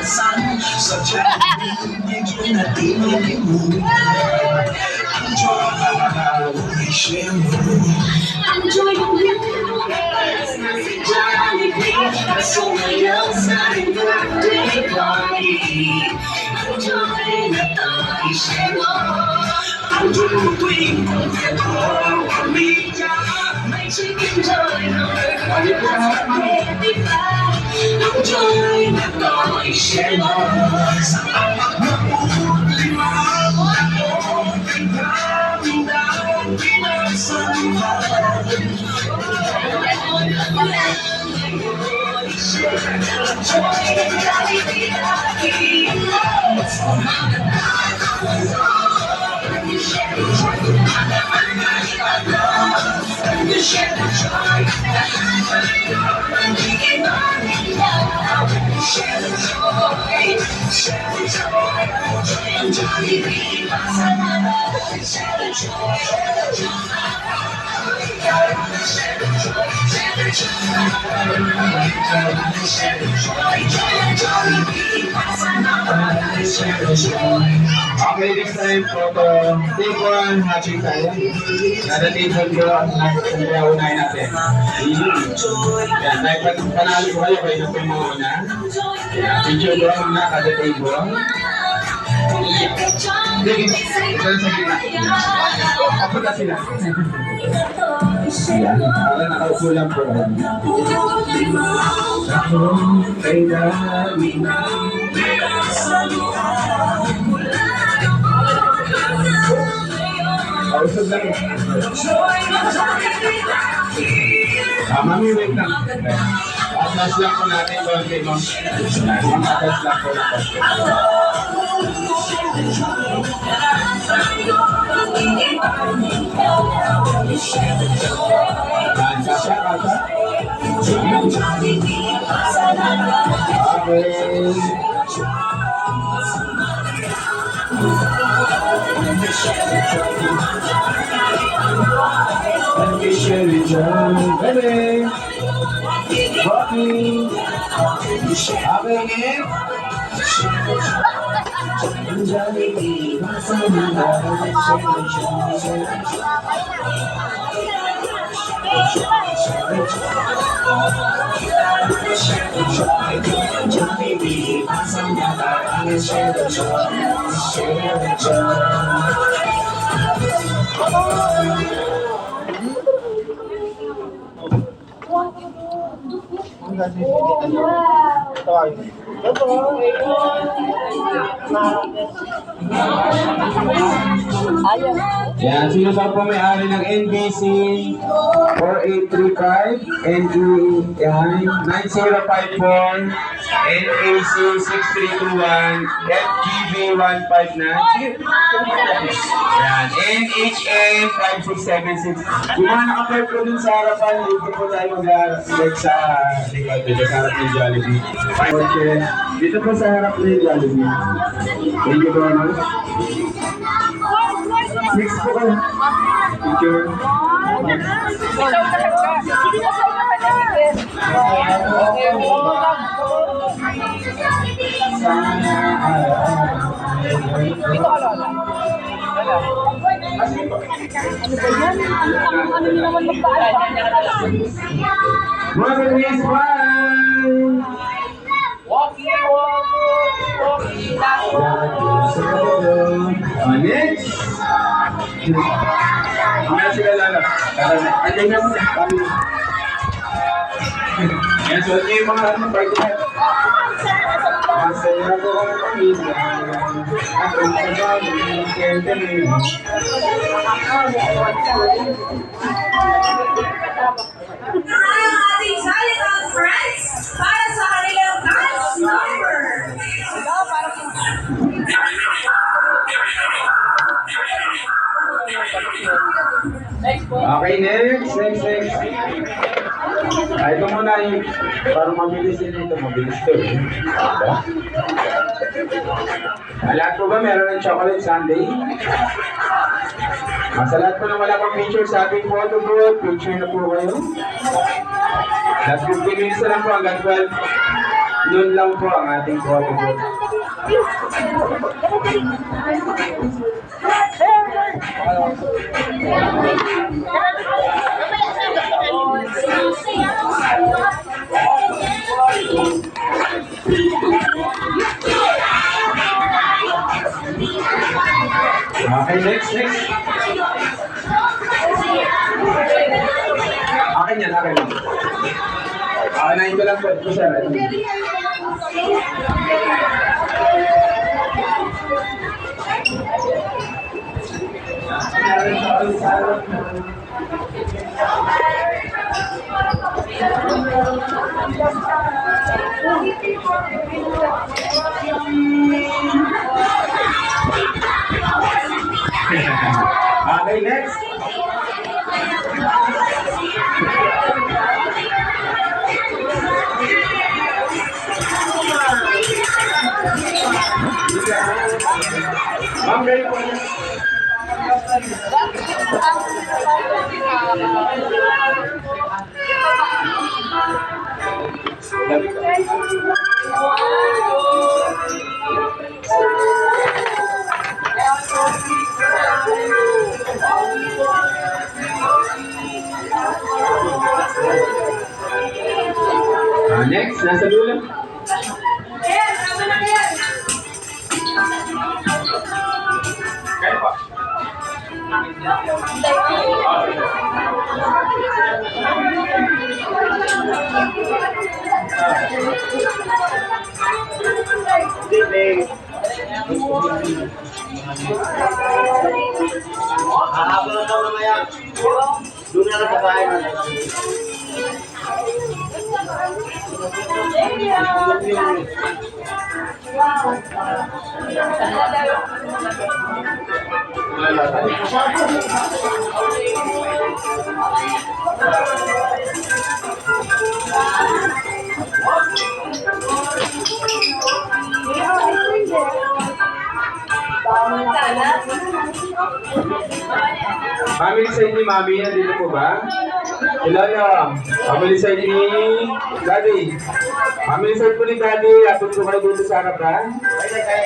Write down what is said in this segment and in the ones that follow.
pinagmasdan sa Jollibee, medyo natilimutan. Ang Jollibee, siyempre. Ang Jollibee, si Jollibee, sumayaw sa ating birthday party. Ang Jollibee na tayo siyempre. Ang Jollibee, kompleto ang pamilya. May chicken joy na may spaghetti pa. Ang Jollibee na tayo siyempre. Sa apat na lima, ako ay daming pinagsambahan. Okay, this time photo. Take one, hatching tayo. Kada table ko ang unahin natin. Yan, dahil panalo ko kayo, kayo na po yung mga una. Video ko muna kada table. Sige, dyan sa gina. Ako na sila. Yan, para nakaupo lang po. Ako ay dami na usog lang. Mami, wait lang. Atlas lang po natin, konti mo. Atlas lang po natin. Kasha, kasha. Okay. Sherry John, baby, walking, happening. Yan, sino sa po may-ari ng NBC 4835, NE 9054, NAC 6321, FGB 159, yan, NHA 5676. Yung mga naka-pair po dun sa harapan, dito po tayo mag-select sa likod, dito sa harap ng Jollibee. Okay, dito po sa harap ng Jollibee. Thank you very much. Next po kayo. Picture. Dito ka lola. Ano ba yan? Ano nyo naman magpaalala? Mother is fine! Walking, walking, Next! Mamaya sila lalo. Andiyan na muna. Yan, so ito yung mga party na. Masaya ko ang pamilya. Ako sa dami, kaya ang ating Jollibee friends para sa kanilang dance number. Okay, next. Ito muna yung, para mabilis din ito, mabilis ito. Diba? Lahat po ba meron ng chocolate sundae? Sa lahat po na wala pang picture sa ating photo booth, picture na po kayo. Last 15 minutes na lang po hanggang 12. Noon lang po ang ating photo booth. Okay, next. Akin yan. Akinain ko lang po. Ito, sir. Okay, next. Ma'am, kayo po. Next, nasa dulo. Kayo po. Habang na mamaya, doon na sa bahay. Family side ni Mami, nandito po ba? Hello. Family side ni Daddy. Family side po ni Daddy, atod po kayo dito sa harapan.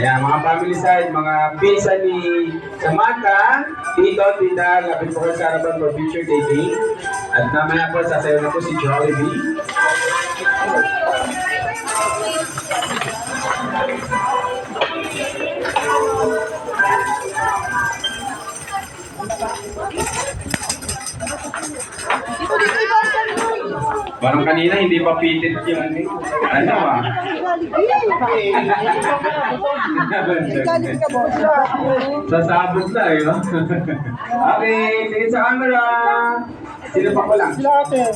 Ayan, mga family side, mga pinsan ni Samantha, Tito, Tita, lapit po kayo sa harapan for future dating. At namaya po, sasayaw na po si Jollibee. Parang kanina hindi pa pitit yung ano ah. Sasabot na eh. No? Okay, tingin sa camera. Sino pa ko lang? Sila ate.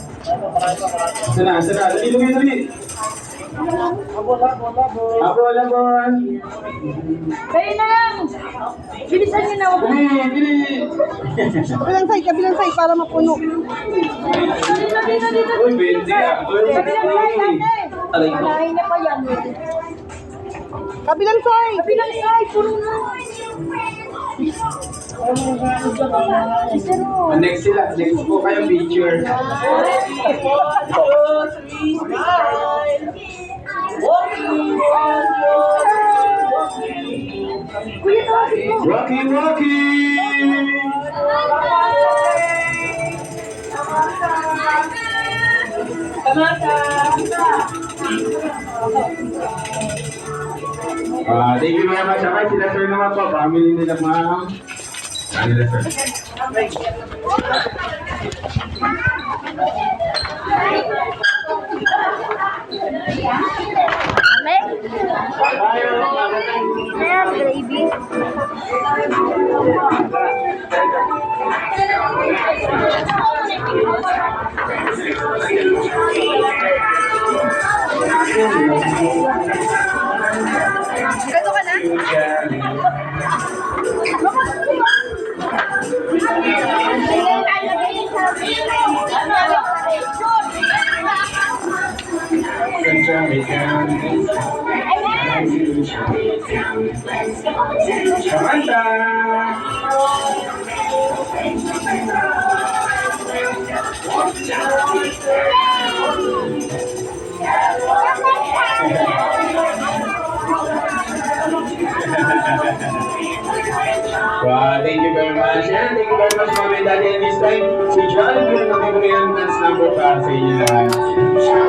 Sana. Dali. Abol. Kayo na lang. Bilisan niyo na. Dali. Kabilang side para mapuno. Dito. Uy, bindi ah. Kabilang side ate. Aray ko. Panahin na pa yan. Kabilang side. Puno na. Next sila. Next po kayong picture. Rocky! Thank you very much. Sakay sila sir naman po. Family nila ma'am. Nila sir. Gravy. Gato ka na? Samantha! nila.